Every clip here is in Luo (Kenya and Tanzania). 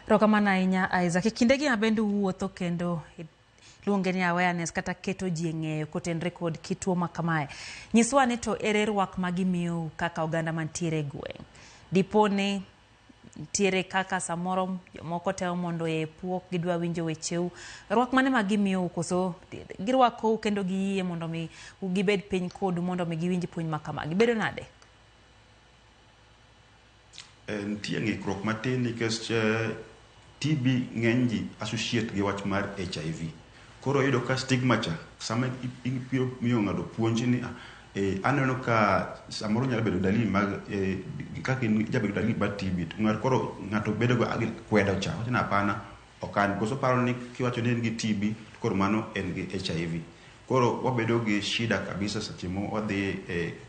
Rokamana ahinya Isaac. Kindegi abendo wuotho kendo luonge ni awareness kata keto ji ng'eyo kotenre kod kituo makamae. Nyiswa ni to ere rwak ma gimiyo kaka oganda mantiere gweng'. Dipone tiere kaka samoro jomoko teo mondo e puok gidwa winjo wecheu. Rwak mane ma gimiyo koso girwako kendo giyie mondo mi gibed piny kodu mondo mi giwinj puonj makama. Gibedo nade? Nitie ng'ikruok matin nikech TB ng'eny ji associate gi wach mar HIV. Koro yudo ka stigma cha sama ibiro miyo ng'ato puonj ni aneno ka samoro nyalo bedo dalili mag kaka jabedo dalili mag TB. Koro ng'ato bedo go kwedo cha. Wachna hapana okan koso paro ni kiwacho ni en gi TB koro mano en gi HIV. Koro wabedo gi shida kabisa seche mo wadhi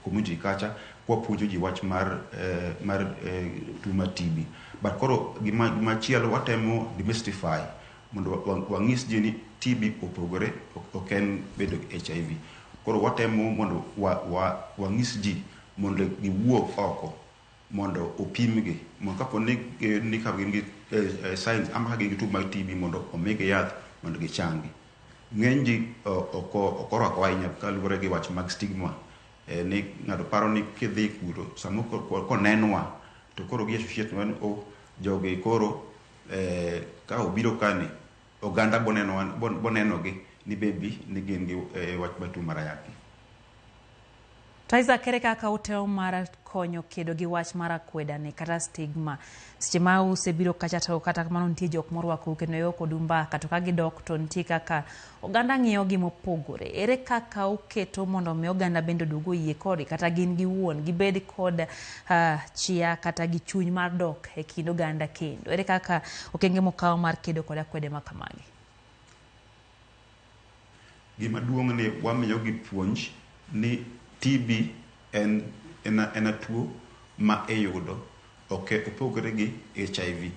community kacha wapuonjo ji wach mar tuo mar TB. But koro gima chielo watemo demystify mondo wang'is ji ni TB opogore ok en bedo HIV. Koro watemo mondo wang'is ji mondo giwuog oko mondo opimgi mondo kapo ni ka gin gi signs ama ka gin gi tuo mar TB mondo omigi yath mondo gichangi. Ng'eny ji okorwako ahinya kaluwore gi wach mag stigma ni ng'ato paro ni kidhi kuro samo konenwa to koro gi associate wan jogi koro ka obiro kani oganda bonenogi ni bebi ni gin gi wach batu marayaki. Taiza kere kaka uteo mara konyo kedo gi wach mara kwedani kata stigma. Seche ma usebiro kacha to kata kamano nitie jok morwako kendo yo kodumba kata ka gidok to nitie kaka oganda ng'iyo gi mopogore. Ere kaka uketo mondo mi oganda bendo dugo yie kodi kata gin giwuon gibed kod chia kata gi chuny mar dok e kind oganda kendo. Ere kaka okenge mokaw mar kedo koda kwede makamagi. Gima duong' ni wamiyo gi puonj ni TB en tuo ma iyudo opogore gi HIV.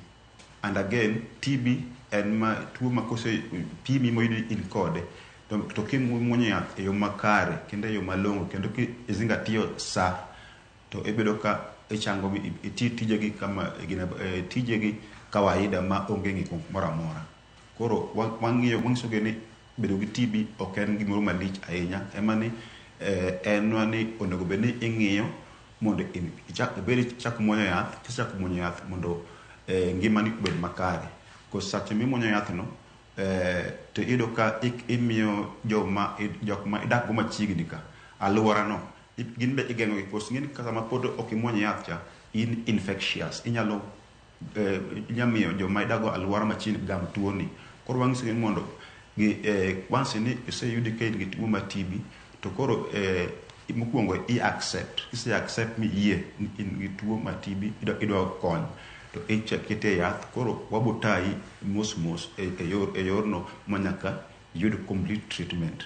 And again, TB en tuo ma kose pimi moyudi in kode to kimuonyo yath e yo makare kendo e yo malong'o kendo kizingatio sa to ibedo ka ichango tijegi kama tijegi kawaida ma onge ng'ikruok moro amora. Koro wang'isogi ni bedo gi TB ok en gimoro malich ahinya, ema ni en wani onego bed ni ing'iyo mondo ichak muonyo yath, kisechako muonyo yath mondo ngimani obed makare. Sache mimuonyo yathno to iyudo ka imiyo jok ma idak go machiegni ka alworano gin be igeng'o gi kos ng'eni ka sama pod ok imuonyo yath cha in infectious inyalo miyo joma idak go alwora machiegni gam tuoni. Koro wang'isogi mondo once ni iseyudi ka in gi tuo mar TB to koro mokwongo accept mi yie in gi tuo mar TB idwa kony to ikete yath. Koro wabotayi mos e yorno manyaka yud complete treatment.